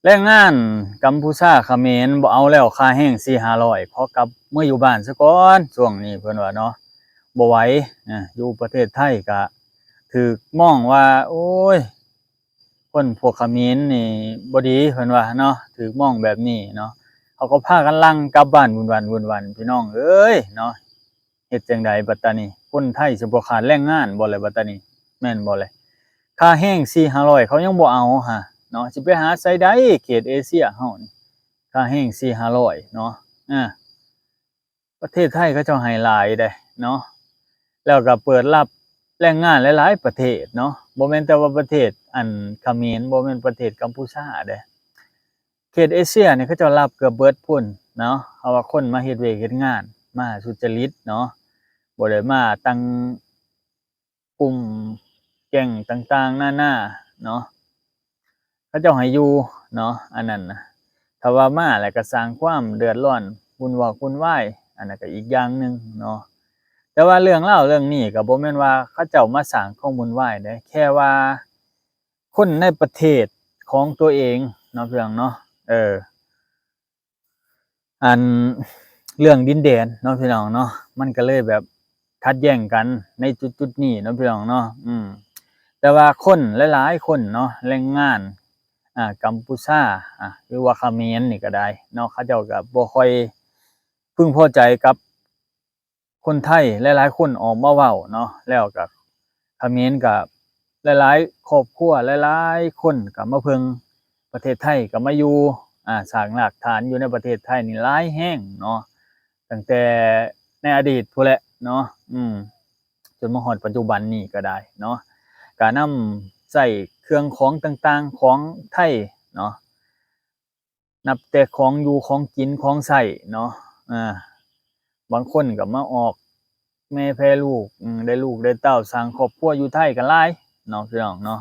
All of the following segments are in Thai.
แรงงานกัมพูชาเขมรบ่เอาแล้วค่าแรง4-500ขอกลับเมื่ออยู่บ้านซะก่อนช่วงนี้เพิ่นว่าเนาะบ่ไหวอยู่ประเทศไทยก็ถูกมองว่าโอ๊ยคนพวกเขมรนี่บ่ดีเพิ่นว่าเนาะถูกมองแบบนี้เนาะเขาก็พากันลังกลับบ้านวุ่นๆพี่น้องเอ้ยเนาะเฮ็ดจั่งใดบัดตานี้คนไทยสิบ่ขาดแรงงานบ่ล่ะบัดตานี้แม่นบ่ล่ะค่าแรง4-500เขายังบ่เอาเนาะสิไปหาไสได้เขตเอเชียเฮานี่ค่าแรง4-500เนาะอาประเทศไทยเขาเจ้าให้หลายเดะเนาะแล้วก็เปิดรับแรงงานหลายๆประเทศเนาะบ่แม่นแต่ว่าประเทศเขมรบ่แม่นประเทศกัมพูชาเดะเขตเอเชียนี่เขาเจ้ารับเกือบเบิดพุ่นเนาะเพราะว่าคนมาเฮ็ดเวยกเฮ็ดงานมาสุจริตเนาะบ่ได้มาตั้งกลุ่มแก๊งต่างๆนานาเนาะ เขาเจ้าให้อยู่เนาะอันนั้นน่ะถ้าว่ามาแล้วก็สร้างความเดือดร้อนวุ่นวอกวุ่นวายอันนั้นก็อีกอย่างหนึ่งเนาะแต่ว่าเรื่องราวเรื่องนี้ก็บ่แม่นว่าเขาเจ้ามาสร้างความวุ่นวายเดะแค่ว่าคนในประเทศของตัวเองเนาะพี่น้องเนาะเอออันเรื่องดินแดนเนาะพี่น้องเนาะมันก็เลยแบบขัดแย้งกันในจุดๆนี้เนาะพี่น้องเนาะแต่ว่าคนหลายๆคนเนาะแรงงานกัมพูชาหรือว่าเขมรนี่ก็ได้เนาะเขาเจ้าก็บ่ค่อยพึงพอใจกับคนไทยหลายๆคนออกมาเว้าเนาะแล้วก็เขมรก็หลายๆครอบครัวหลายๆคนก็มาเพิ่งประเทศไทยก็มาอยู่สร้างรากฐานอยู่ในประเทศไทยนี่หลายแรงเนาะตั้งแต่ในอดีตพู้นแหละเนาะจนมาฮอดปัจจุบันนี้ก็ได้เนาะก็นำใช้เครื่องของต่างๆของไทยเนาะนับแต่ของอยู่ของกินของใช้เนาะอาบางคนก็มาออกแม่แพร่ลูกได้ลูกได้เต้าสร้างครอบครัวอยู่ไทยก็หลายเนาะพี่น้องเนาะ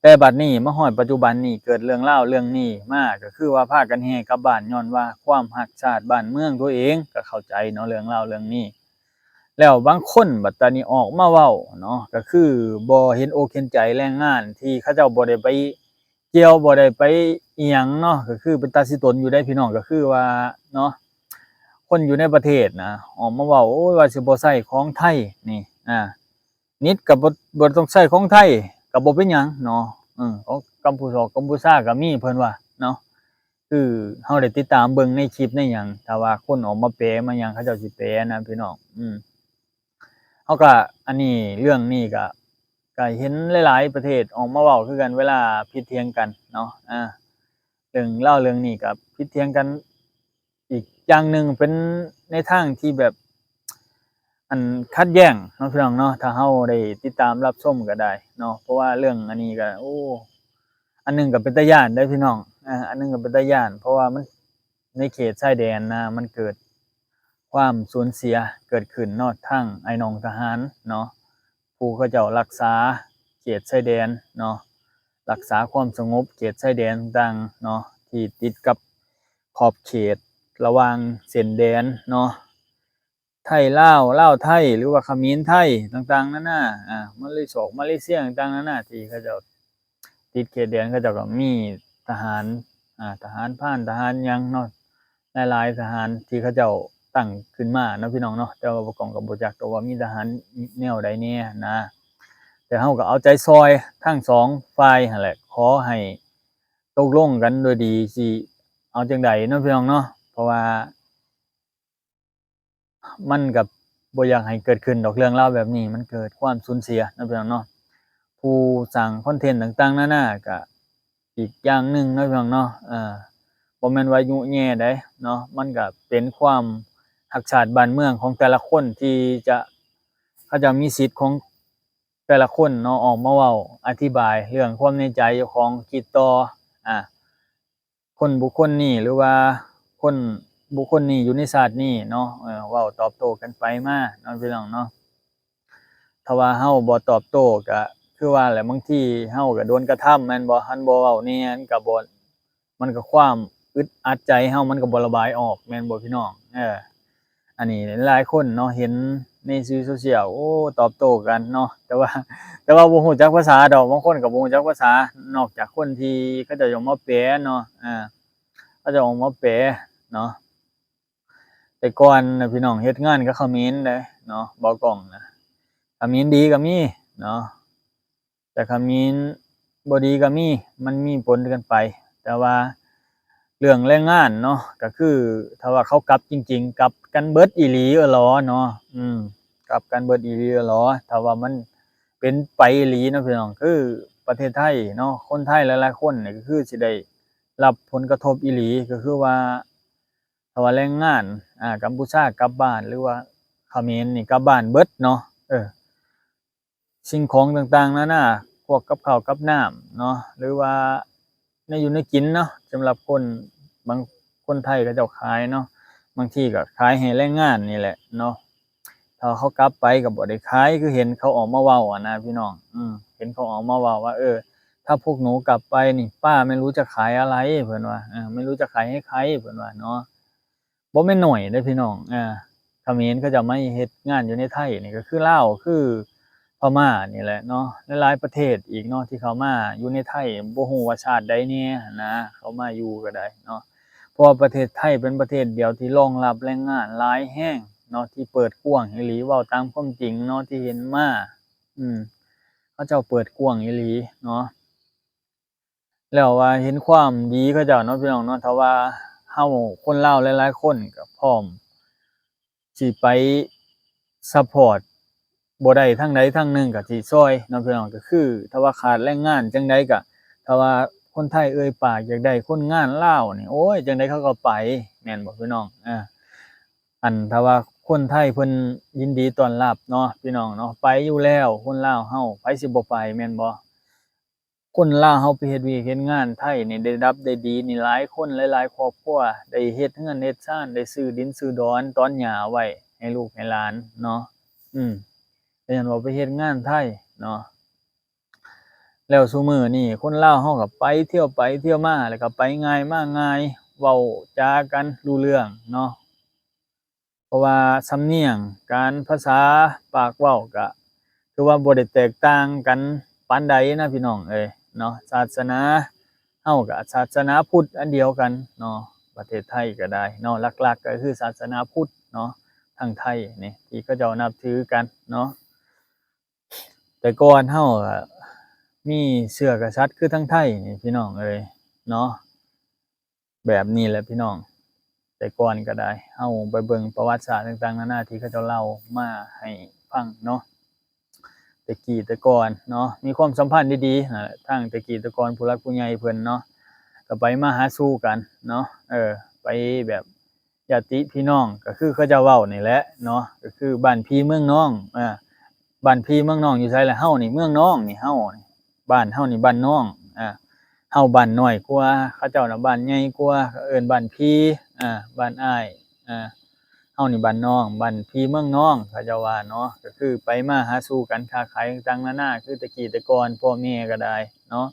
แต่บัดนี้มาฮอดปัจจุบันนี้เกิดเรื่องราวเรื่องนี้มาก็คือว่าพากันแห่กลับบ้านญ้อนว่าความรักชาติบ้านเมืองตัวเองก็เข้าใจเนาะเรื่องราวเรื่องนี้ แล้วบางคนบัดตานี้ออกมาเว้าเนาะก็คือบ่เห็นอกเห็นใจแรงงานที่เขาเจ้าบ่ได้ไปเกี่ยวบ่ได้ไปอิหยังเนาะก็คือเป็นตาสิตนอยู่ได้พี่น้องก็คือว่าเนาะคนอยู่ในประเทศนะออกมาเว้าโอ้ยว่าสิบ่ใช้ของไทยนี่นิดก็บ่ต้องใช้ของไทยก็บ่เป็นหยังเนาะของกัมพูชาก็มีเพิ่นว่าเนาะคือเราได้ติดตามเบิ่งในคลิปในหยังถ้าว่าคนออกมาแปลมาหยังเขาเจ้าสิแปลนะพี่น้องเขาก็อันนี้เรื่องนี้ก็เห็นหลายๆประเทศออกมาเว้าคือกันเวลาผิดเถียงกันเนาะเรื่องเล่าเรื่องนี้ก็ผิดเถียงกันอีกอย่างหนึ่งเป็นในทางที่แบบอันขัดแย้งเนาะพี่น้องเนาะถ้าเราได้ติดตามรับชมก็ได้เนาะเพราะว่าเรื่องอันนี้ก็โอ้อันหนึ่งก็เป็นตาย้านเด้อพี่น้องอันหนึ่งก็เป็นตาย้านเพราะว่ามันในเขตชายแดนนะมันเกิด ความสูญเสียเกิดขึ้นเนาะทั้งไอ้น้องทหารเนาะผู้เขาเจ้ารักษาเขตชายแดนเนาะรักษาความสงบเขตชายแดนต่างเนาะที่ติดกับขอบเขตระหว่างเส้นแดนเนาะไทยลาวลาวไทยหรือว่าเขมรไทยต่างๆนั่นน่ะมาเลเซียต่างๆนั่นน่ะที่เขาเจ้าติดเขตแดนเขาเจ้าก็มีทหารทหารพรานทหารหยังเนาะ หลายๆทหารที่เขาเจ้าตั้งขึ้นมาเนาะพี่น้องเนาะแต่ว่าประกอบกับบ่จักดอกว่ามีทหารแนวใดแหน่นะแต่เราก็เอาใจซอยทั้งสองฝ่ายหั่นแหละขอให้ตกลงกันด้วยดีสิเอาจั่งใดเนาะพี่น้องเนาะเพราะว่ามันก็บ่อยากให้เกิดขึ้นดอกเรื่องราวแบบนี้มันเกิดความสูญเสียเนาะพี่น้องเนาะผู้สร้างคอนเทนต์ต่างๆนานาก็อีกอย่างหนึ่งเนาะพี่น้องเนาะบ่แม่นว่ายุแย่เดะเนาะมันก็เป็นความรักชาติบ้านเมืองของแต่ละคนที่จะเขาจะมีสิทธิ์ของแต่ละคนเนาะออกมาเว้าอธิบายเรื่องความในใจเจ้าของคิดต่ออาคนบุคคลนี้หรือว่าคนบุคคลนี้อยู่ในชาตินี้เนาะเว้าตอบโต้กันไปมาเนาะพี่น้องเนาะถ้าว่าเราบ่ตอบโต้ก็คือว่าแหละบางทีเราก็โดนกระทำแม่นบ่คันบ่เว้าแหน่มันก็บ่มันก็ความอึดอัดใจเรามันก็บ่ระบายออกแม่นบ่พี่น้องอันนี้หลายคนเนาะเห็น ในสื่อโซเชียลโอ้ตอบโต้กันเนาะแต่ว่าบ่ฮู้จักภาษาดอกบางคนก็บ่ฮู้จักภาษานอกจากคนที่เขาเจ้าอยากมาแปลเนาะเขาเจ้าออกมาแปลเนาะแต่ก่อนน่ะพี่น้องเฮ็ดงานกับเขมรเด้เนาะบ่กล้องน่ะเขมรดีก็มีเนาะแต่เขมรบ่ดีก็มีมันมีปนกันไปแต่ว่าเรื่องแรงงานเนาะก็คือถ้าว่าเขากลับจริงๆกลับกันเบิดอีหลีเหรอเนาะกลับกันเบิดอีหลีเหรอถ้าว่ามันเป็นไปอีหลีเนาะพี่น้องคือประเทศไทยเนาะคนไทยหลายๆคนนี่ก็คือสิได้รับผลกระทบอีหลีก็คือว่าถ้าว่าแรงงานกัมพูชากลับบ้านหรือว่าเขมรนี่กลับบ้านเบิดเนาะสิ่งของต่างๆนานาพวกกับข้าวกับน้ำเนาะหรือว่าในอยู่ในกินเนาะสำหรับคนบางคนไทยเขาเจ้าขายเนาะบางทีก็ขายให้แรงงานนี่แหละเนาะถ้าเขากลับไปก็บ่ได้ขายคือเห็นเขาออกมาเว้าอะนะพี่น้องเห็นเขาออกมาเว้าว่าถ้าพวกหนูกลับไปนี่ป้าไม่รู้จะขายอะไรเพิ่นว่าไม่รู้จะขายให้ใครเพิ่นว่าเนาะบ่แม่นน้อยเด้อพี่น้องเขมรเขาเจ้ามาเฮ็ดงานอยู่ในไทยนี่ก็คือลาวคือพม่านี่แหละเนาะหลายๆประเทศอีกเนาะที่เขามาอยู่ในไทยบ่ฮู้ว่าชาติใดแหน่หั้นนะเขามาอยู่ก็ได้เนาะเพราะว่าประเทศไทยเป็นประเทศเดียวที่รองรับแรงงานหลายแรงเนาะที่เปิดกว้างอีหลีเว้าตามความจริงเนาะที่เห็นมาอืมเขาเจ้าเปิดกว้างอีหลีเนาะแล้วว่าเห็นความดีเขาเจ้าเนาะพี่น้องเนาะถ้าว่าเฮาคนลาวหลายๆคนก็พร้อมสิไปซัปพอร์ตบ่ได้ทางใดทางหนึ่งก็สิช่วยเนาะพี่น้องก็คือถ้าว่าขาดแรงงานจั่งใดก็ถ้าว่าคนไทยเอ่ยปากอยากได้คนงานลาวนี่โอ๊ยจั่งใดเขาก็ไปแม่นบ่พี่น้องถ้าว่าคนไทยเพิ่นยินดีต้อนรับเนาะพี่น้องเนาะไปอยู่แล้วคนลาวเฮาไผสิบ่ไปแม่นบ่คนลาวเฮาไปเฮ็ดเวียกเฮ็ดงานไทยนี่ได้รับได้ดีนี่หลายคนหลายๆครอบครัวได้เฮ็ดเรือนเฮ็ดชานได้ซื้อดินซื้อดอนถอนหญ้าไว้ให้ลูกให้หลานเนาะอืมแต่หั้นว่าไปเฮ็ดงานไทยเนาะแล้วซุมื้อนี้คนลาวเฮาก็ไปเที่ยวไปเที่ยวมาแล้วก็ไปง่ายมาง่ายเว้าจากันรู้เรื่องเนาะ เพราะว่าสำเนียงการภาษาปากเว้าก็ถือว่าบ่ได้แตกต่างกันปานใดนะพี่น้องเอ้ยเนาะศาสนาเฮาก็ศาสนาพุทธอันเดียวกันเนาะประเทศไทยก็ได้เนาะหลักๆก็คือศาสนาพุทธเนาะทางไทยนี่ที่เขาเจ้านับถือกันเนาะแต่ก่อนเฮาก็มีเชื้อกษัตริย์คือทางไทยนี่พี่น้องเอ้ยเนาะแบบนี้แหละพี่น้อง แต่ก่อนก็ได้เฮาไปเบิ่งประวัติศาสตร์ต่างๆนานาที่เขาเจ้าเล่ามาให้ฟังเนาะแต่กี้แต่ก่อนเนาะมีความสัมพันธ์ดีๆนั่นแหละทางแต่กี้แต่ก่อนผู้หลักผู้ใหญ่เพิ่นเนาะก็ไปมาหาสู่กันเนาะไปแบบญาติพี่น้องก็คือเขาเจ้าเว้านี่แหละเนาะก็คือบ้านพี่เมืองน้องบ้านพี่เมืองน้องอยู่ไสล่ะเฮานี่เมืองน้องนี่เฮานี่บ้านเฮานี่บ้านน้องอาเฮาบ้านน้อยกว่าเขาเจ้าน่ะบ้านใหญ่กว่าเขาเอิ้นบ้านพี่บ้านอ้ายอาเฮานี่บ้านน้องบ้านพี่เมืองน้องเขาเจ้าว่าเนาะก็คือไปมาหาสู่กันค้าขายต่างๆนานาคือแต่กี้แต่ก่อนพ่อแม่ก็ได้เนาะ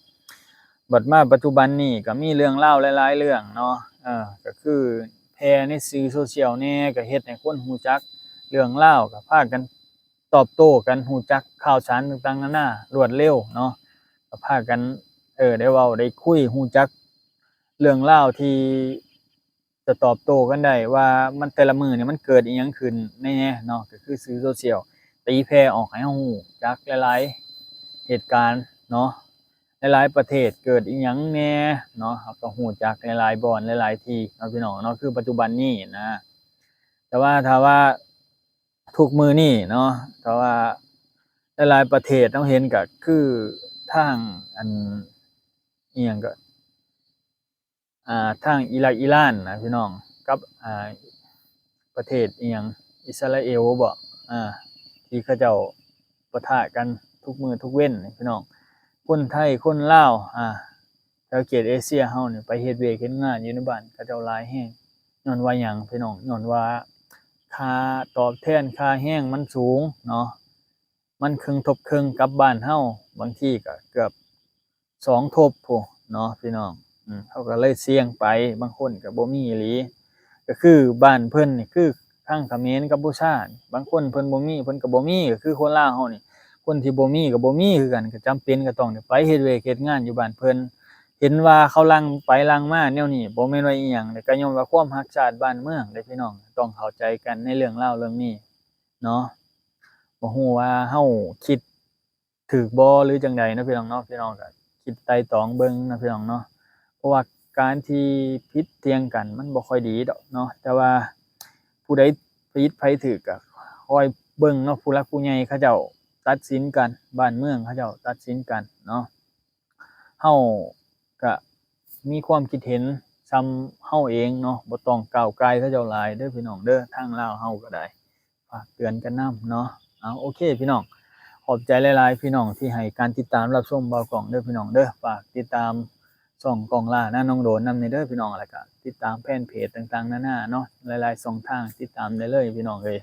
บัดมาปัจจุบันนี้ก็มีเรื่องราวหลายๆเรื่องเนาะก็คือแพร่ในสื่อ social แหน่ก็เฮ็ดให้คนรู้จักเรื่องราวก็พากันตอบโต้กันรู้จักข่าวสารต่างๆนานารวดเร็วเนาะก็พากันได้เว้าได้คุยรู้จักเรื่องราวที่จะตอบโต้กันได้ว่ามันแต่ละมื้อนี่มันเกิดอิหยังขึ้นแหน่เนาะก็คือสื่อ social ตีแผ่ออกให้เรารู้จักหลายๆเหตุการณ์เนาะหลายๆประเทศเกิดอิหยังแหน่เนาะเราก็รู้จักหลายๆบ่อนหลายๆที่เนาะพี่น้องเนาะคือปัจจุบันนี้นะแต่ว่าถ้าว่าทุกมื้อนี้เนาะถ้าว่าหลายๆประเทศเราเห็นก็คือทางอิหยังก็ ทางอิรักอิหร่านนะพี่น้องกับประเทศอิหยังอิสราเอลบ่ที่เขาเจ้าปะทะกันทุกมื้อทุกเว้นนี่พี่น้องคนไทยคนลาวแถวเขตเอเชียเฮานี่ไปเฮ็ดเวียกเฮ็ดงานอยู่ในบ้านเขาเจ้าหลายแรงญ้อนว่าหยังพี่น้องญ้อนว่าค่าตอบแทนค่าแรงมันสูงเนาะมันครึ่งทบครึ่งกับบ้านเฮาบางทีก็เกือบ2ทบพู้นเนาะพี่น้อง เขาก็เลยเสี่ยงไปบางคนก็บ่มีอีหลีก็คือบ้านเพิ่นนี่คือค ทางเขมรกัมพูชาบางคนเพิ่นบ่มีเพิ่นก็บ่มีก็คือคนลาวเฮานี่คนที่บ่มีก็บ่มีคือกันก็จำเป็นก็ต้องได้ไปเฮ็ดเวยกเฮ็ดงานอยู่บ้านเพิ่นเห็นว่าเขาลังไปลังมาแนวนี้บ่แม่นว่าอิหยังแต่ก็ย้อนว่าความรักชาติบ้านเมืองเด้อพี่น้องต้องเข้าใจกันในเรื่องราวเรื่องนี้เนาะบ่ฮู้ว่าเฮาคิดถูกบ่หรือจังใดเนาะพี่น้องเนาะพี่น้องก็คิดไตร่ตรองเบิ่งนะพี่น้องเนาะเพราะว่าการที่ผิดเถียงกันมันบ่ค่อยดีดอกเนาะแต่ว่าผู้ใดผิดไผถูกก็คอยเบิ่งเนาะผู้หลักผู้ใหญ่เขาเจ้าตัดสินกันบ้านเมืองเขาเจ้าตัดสินกันเนาะเฮาก็มีความคิดเห็นส่ำเฮาเองเนาะบ่ต้องก้าวไกลเขาเจ้าหลายเด้อพี่น้องเด้อทางลาวเฮาก็ได้ฝากเตือนกันนำเนาะเอาโอเคพี่น้องขอบใจหลายๆพี่น้องที่ให้การติดตามรับชมเบากล่องเด้อพี่น้องเด้อฝากติดตามช่องกองล่าน้าน้องโดนนำในเด้อพี่น้องแล้วก็ติดตามแฟนเพจต่างๆนานาเนาะหลายๆช่องทางติดตามได้เลยพี่น้องเอ้ย